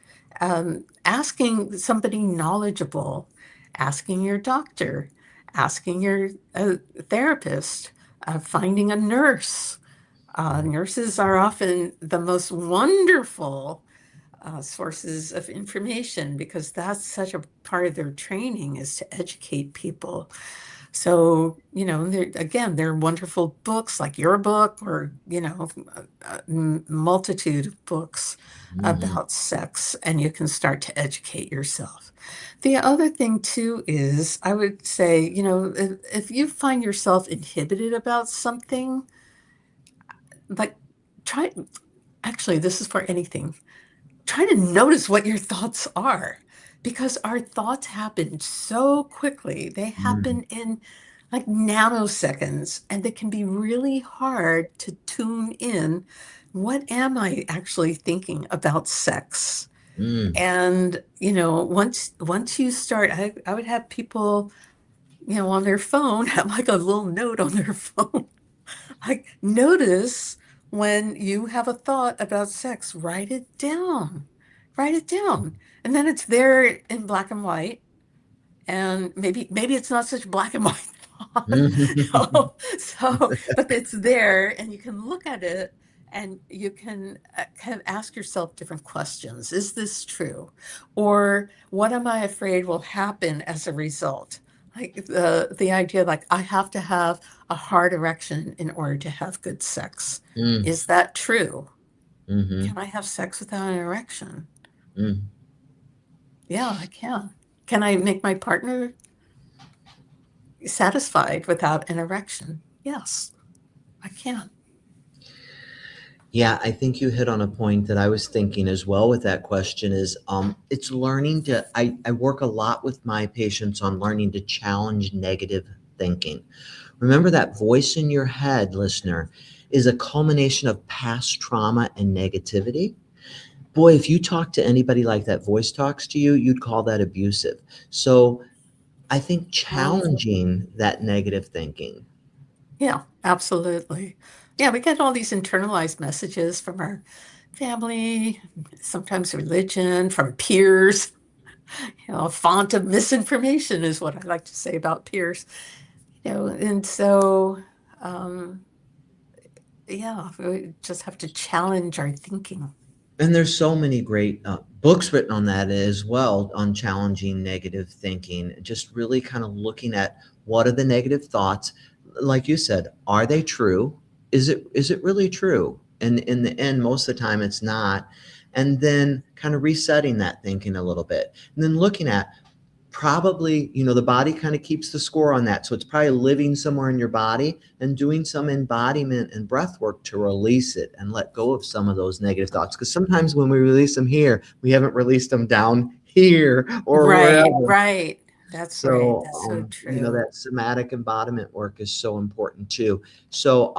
[SPEAKER 3] asking somebody knowledgeable, asking your doctor, asking your therapist, finding a nurse. Nurses are often the most wonderful sources of information because that's such a part of their training is to educate people. So, there are wonderful books like your book or, a multitude of books
[SPEAKER 2] Mhm.
[SPEAKER 3] about sex, and you can start to educate yourself. The other thing, too, is I would say, if you find yourself inhibited about something, like try, actually, this is for anything. Try to notice what your thoughts are because our thoughts happen so quickly. They
[SPEAKER 2] Mm,
[SPEAKER 3] happen in like nanoseconds, and they can be really hard to tune in. What am I actually thinking about sex?
[SPEAKER 2] mm,
[SPEAKER 3] And once you start, I would have people, on their phone have like a little note on their phone. Like, notice when you have a thought about sex, write it down. Write it down. And then it's there in black and white. And maybe it's not such black and white thought.
[SPEAKER 2] mhm.
[SPEAKER 3] But it's there and you can look at it and you can kind of ask yourself different questions. Is this true? Or what am I afraid will happen as a result? Like the idea like I have to have a hard erection in order to have good sex.
[SPEAKER 2] Mm,
[SPEAKER 3] Is that true?
[SPEAKER 2] mhm,
[SPEAKER 3] Can I have sex without an erection?
[SPEAKER 2] mm.
[SPEAKER 3] Yeah, I can. Can I make my partner satisfied without an erection? Yes, I can.
[SPEAKER 2] Yeah, I think you hit on a point that I was thinking as well with that question is it's learning to I work a lot with my patients on learning to challenge negative thinking. Remember that voice in your head, listener, is a culmination of past trauma and negativity. Boy, if you talk to anybody like that voice talks to you, you'd call that abusive. So I think
[SPEAKER 3] Oh,
[SPEAKER 2] challenging that negative thinking.
[SPEAKER 3] yeah, absolutely. Yeah, we get all these internalized messages from our family, sometimes religion, from peers. A font of misinformation is what I like to say about peers. And so, um, yeah, we just have to challenge our thinking.
[SPEAKER 2] And there's so many great books written on that as well, on challenging negative thinking, just really kind of looking at what are the negative thoughts. Like you said, are they true? Is it really true? And in the end, most of the time it's not. And then kind of resetting that thinking a little bit. And then looking at probably, the body kind of keeps the score on that. So it's probably living somewhere in your body and doing some embodiment and breath work to release it and let go of some of those negative thoughts. Because sometimes when we release them here, we haven't released them down here or
[SPEAKER 3] Right,
[SPEAKER 2] wherever.
[SPEAKER 3] right. That's right.
[SPEAKER 2] So,
[SPEAKER 3] That's so true.
[SPEAKER 2] that somatic embodiment work is so important too. So,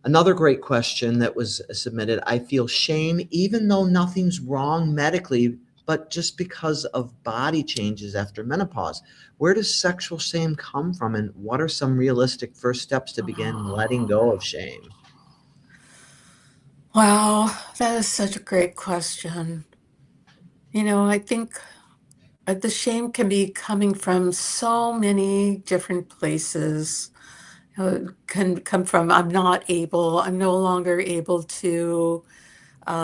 [SPEAKER 2] another great question that was submitted. I feel shame even though nothing's wrong medically, but just because of body changes after menopause. Where does sexual shame come from, and what are some realistic first steps to begin letting
[SPEAKER 3] Oh,
[SPEAKER 2] go of shame?
[SPEAKER 3] wow, that is such a great question. I think the shame can be coming from so many different places. It can come from I'm no longer able to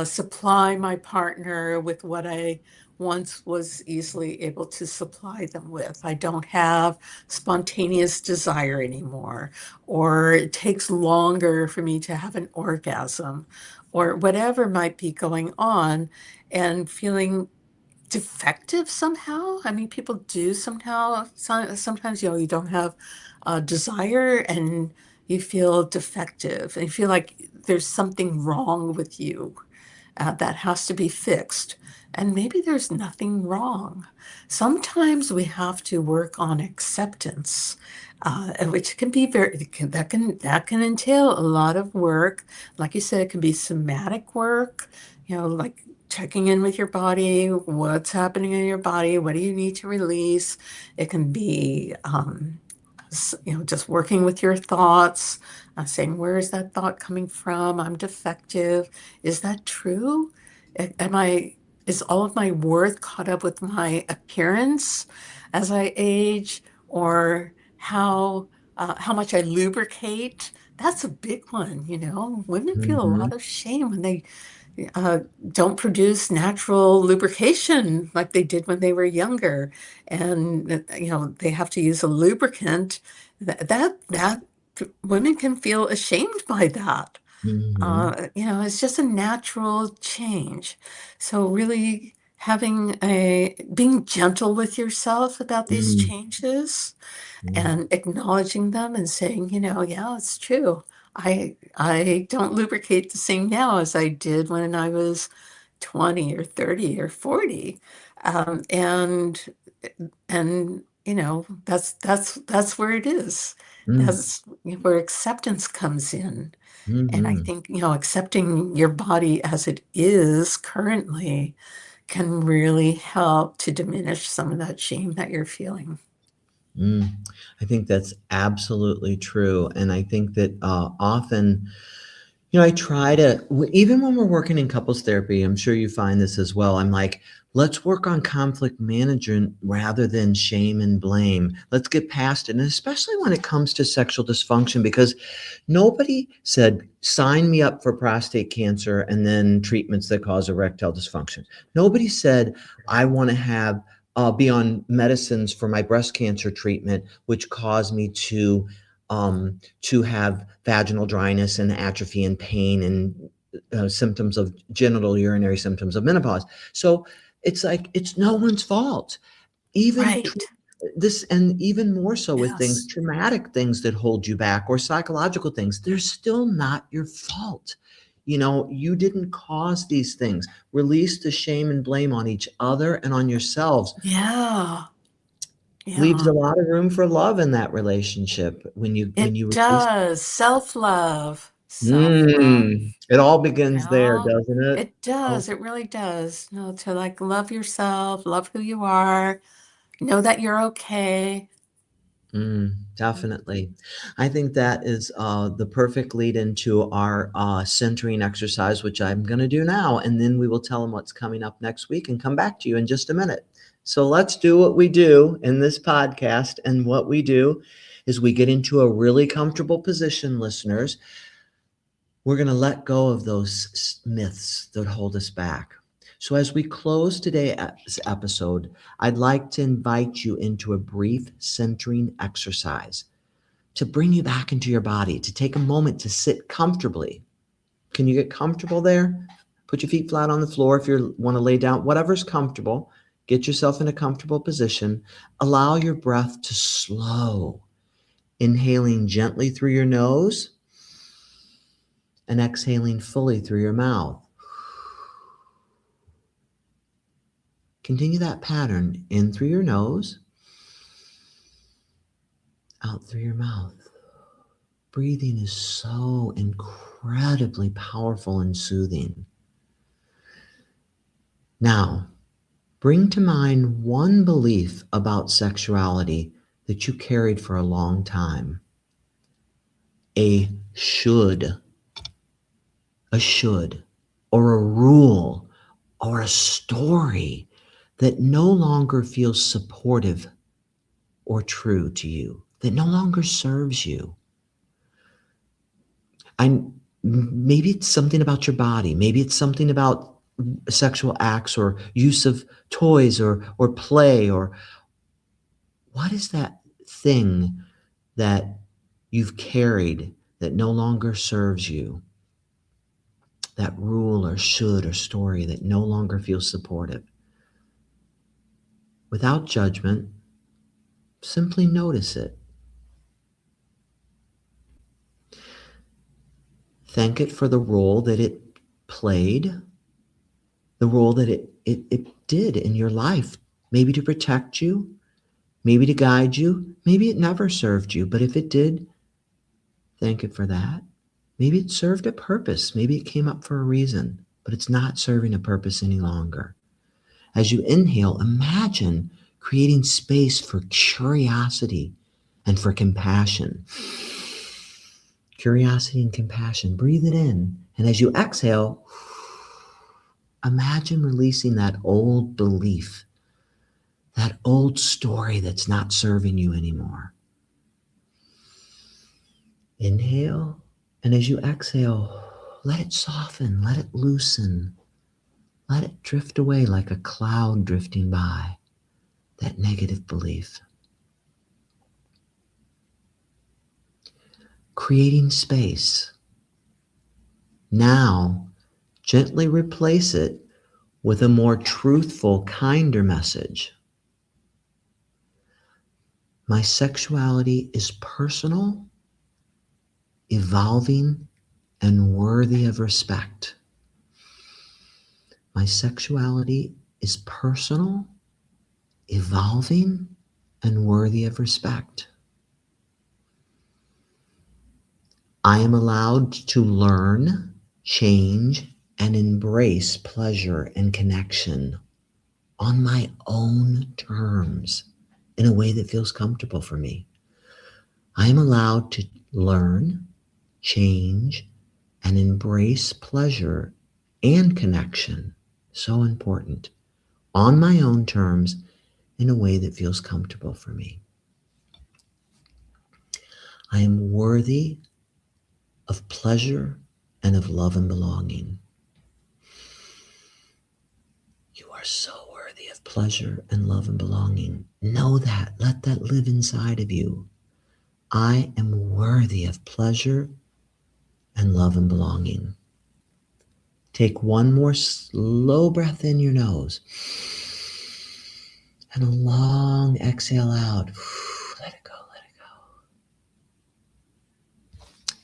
[SPEAKER 3] supply my partner with what I once was easily able to supply them with. I don't have spontaneous desire anymore, or it takes longer for me to have an orgasm, or whatever might be going on, and feeling defective somehow. I mean, people do somehow, sometimes, you don't have desire and you feel defective and you feel like there's something wrong with you that has to be fixed. And maybe there's nothing wrong. Sometimes we have to work on acceptance, which can be that can entail a lot of work. Like you said, it can be somatic work, like checking in with your body, what's happening in your body, what do you need to release. It can be just working with your thoughts, saying, where is that thought coming from? I'm defective. Is that true? Is all of my worth caught up with my appearance as I age, or how much I lubricate that's a big one, you know. Women feel a
[SPEAKER 2] Mm-hmm.
[SPEAKER 3] lot of shame when they uh, don't produce natural lubrication like they did when they were younger, and you know they have to use a lubricant. That women can feel ashamed by that.
[SPEAKER 2] Mm-hmm.
[SPEAKER 3] You know, it's just a natural change. So really being gentle with yourself about these changes and acknowledging them and saying, you know, yeah, it's true. I don't lubricate the same now as I did when I was 20 or 30 or 40. Um, and and you know, that's where it is. That's where acceptance comes in. And I
[SPEAKER 2] Mm-hmm.
[SPEAKER 3] think, you know, accepting your body as it is currently can really help to diminish some of that shame that you're feeling.
[SPEAKER 2] Mm. I think that's absolutely true. And I think that often, I try to, even when we're working in couples therapy, I'm sure you find this as well. I'm like, let's work on conflict management rather than shame and blame. Let's get past it. And especially when it comes to sexual dysfunction, because nobody said, sign me up for prostate cancer and then treatments that cause erectile dysfunction. Nobody said, I want to have, be on medicines for my breast cancer treatment, which cause me to have vaginal dryness and atrophy and pain and symptoms of genital urinary symptoms of menopause. So it's like it's no one's fault. Even
[SPEAKER 3] Right.
[SPEAKER 2] this, and even more so with things,
[SPEAKER 3] Yes.
[SPEAKER 2] traumatic things that hold you back or psychological things, they're still not your fault. You didn't cause these things. Release the shame and blame on each other and on yourselves.
[SPEAKER 3] Yeah.
[SPEAKER 2] Leaves
[SPEAKER 3] Yeah.
[SPEAKER 2] a lot of room for love in that relationship when you when
[SPEAKER 3] It
[SPEAKER 2] you release.
[SPEAKER 3] does. Self-love. Self-love.
[SPEAKER 2] It all begins there,
[SPEAKER 3] Yeah.
[SPEAKER 2] doesn't it?
[SPEAKER 3] It
[SPEAKER 2] Oh,
[SPEAKER 3] does. It really does. You know, to like love yourself, love who you are, know that you're okay.
[SPEAKER 2] definitely. I think that is the perfect lead into our centering exercise, which I'm going to do now, and then we will tell them what's coming up next week and come back to you in just a minute. So let's do what we do in this podcast, and what we do is we get into a really comfortable position, listeners. We're going to let go of those myths that hold us back. So, as we close today's episode, I'd like to invite you into a brief centering exercise to bring you back into your body, to take a moment to sit comfortably. Can you get comfortable there? Put your feet flat on the floor if you want to lay down, whatever's comfortable. Get yourself in a comfortable position. Allow your breath to slow, inhaling gently through your nose and exhaling fully through your mouth. Continue that pattern in through your nose, out through your mouth. Breathing is so incredibly powerful and soothing. Now, bring to mind one belief about sexuality that you carried for a long time. A should, a should, or a rule, or a story that no longer feels supportive or true to you, that no longer serves you. Maybe it's something about your body. Maybe it's something about sexual acts or use of toys or play, or what is that thing that you've carried that no longer serves you? That rule or should or story that no longer feels supportive. Without judgment, simply notice it. Thank it for the role that it played, the role that it did in your life, maybe to protect you, maybe to guide you, maybe it never served you, but if it did, thank it for that. Maybe it served a purpose, maybe it came up for a reason, but it's not serving a purpose any longer. As you inhale, imagine creating space for curiosity and for compassion. Curiosity and compassion, breathe it in. And as you exhale, imagine releasing that old belief, that old story that's not serving you anymore. Inhale And as you exhale, let it soften, let it loosen, let it drift away like a cloud drifting by, that negative belief. Creating space. Now, gently replace it with a more truthful, kinder message. My sexuality is personal, evolving, and worthy of respect. My sexuality is personal, evolving, and worthy of respect. I am allowed to learn, change, and embrace pleasure and connection on my own terms in a way that feels comfortable for me. I am allowed to learn, change, and embrace pleasure and connection, so important, on my own terms in a way that feels comfortable for me. I am worthy of pleasure and of love and belonging. You are so worthy of pleasure and love and belonging. Know that. Let that live inside of you. I am worthy of pleasure and love and belonging. Take one more slow breath in your nose and a long exhale out. Let it go, let it go.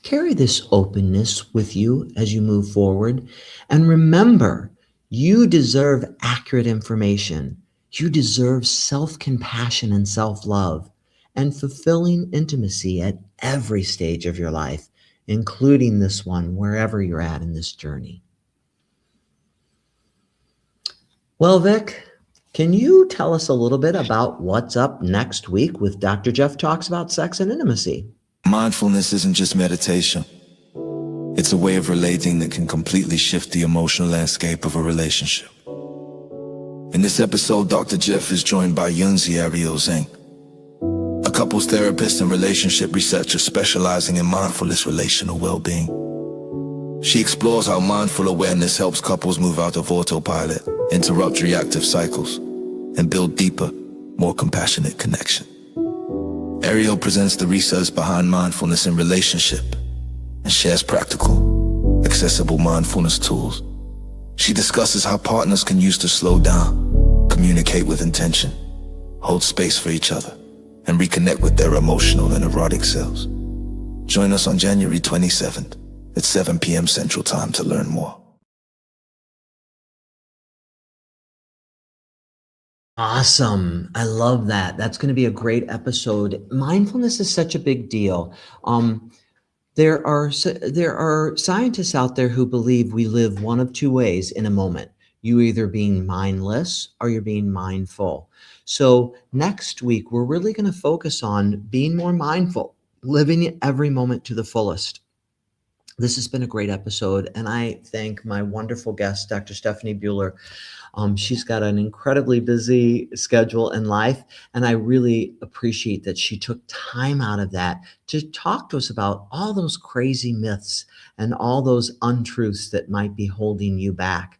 [SPEAKER 2] Carry this openness with you as you move forward. And remember, you deserve accurate information. You deserve self-compassion and self-love and fulfilling intimacy at every stage of your life, including this one, wherever you're at in this journey. Well, Vic, can you tell us a little bit about what's up next week with Dr. Jeff Talks About Sex and Intimacy?
[SPEAKER 4] Mindfulness isn't just meditation. It's a way of relating that can completely shift the emotional landscape of a relationship. In this episode, Dr. Jeff is joined by Yunzi Ariel Zheng, a couples therapist and relationship researcher specializing in mindfulness relational well-being. She explores how mindful awareness helps couples move out of autopilot, interrupt reactive cycles, and build deeper, more compassionate connection. Ariel presents the research behind mindfulness in relationship and shares practical, accessible mindfulness tools. She discusses how partners can use to slow down, communicate with intention, hold space for each other, and reconnect with their emotional and erotic selves. Join us on January 27th at 7 p.m. Central Time to learn more.
[SPEAKER 2] Awesome. I love that. That's going to be a great episode. Mindfulness is such a big deal. There are scientists out there who believe we live one of two ways in a moment. You either being mindless or you're being mindful. So next week, we're really going to focus on being more mindful, living every moment to the fullest. This has been a great episode, and I thank my wonderful guest, Dr. Stephanie Buehler. She's got an incredibly busy schedule in life, and I really appreciate that she took time out of that to talk to us about all those crazy myths and all those untruths that might be holding you back.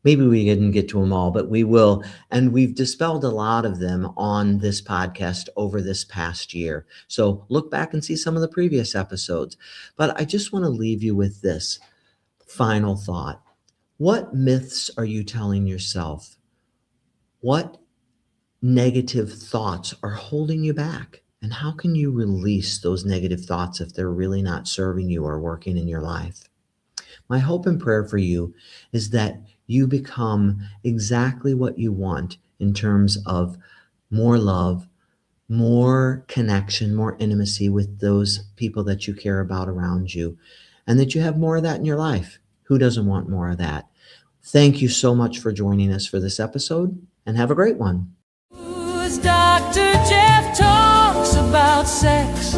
[SPEAKER 2] Maybe we didn't get to them all, but we will. And we've dispelled a lot of them on this podcast over this past year. So look back and see some of the previous episodes. But I just want to leave you with this final thought. What myths are you telling yourself? What negative thoughts are holding you back? And how can you release those negative thoughts if they're really not serving you or working in your life? My hope and prayer for you is that you become exactly what you want in terms of more love, more connection, more intimacy with those people that you care about around you, and that you have more of that in your life. Who doesn't want more of that? Thank you so much for joining us for this episode, and have a great one.
[SPEAKER 1] Dr. Jeff talks about sex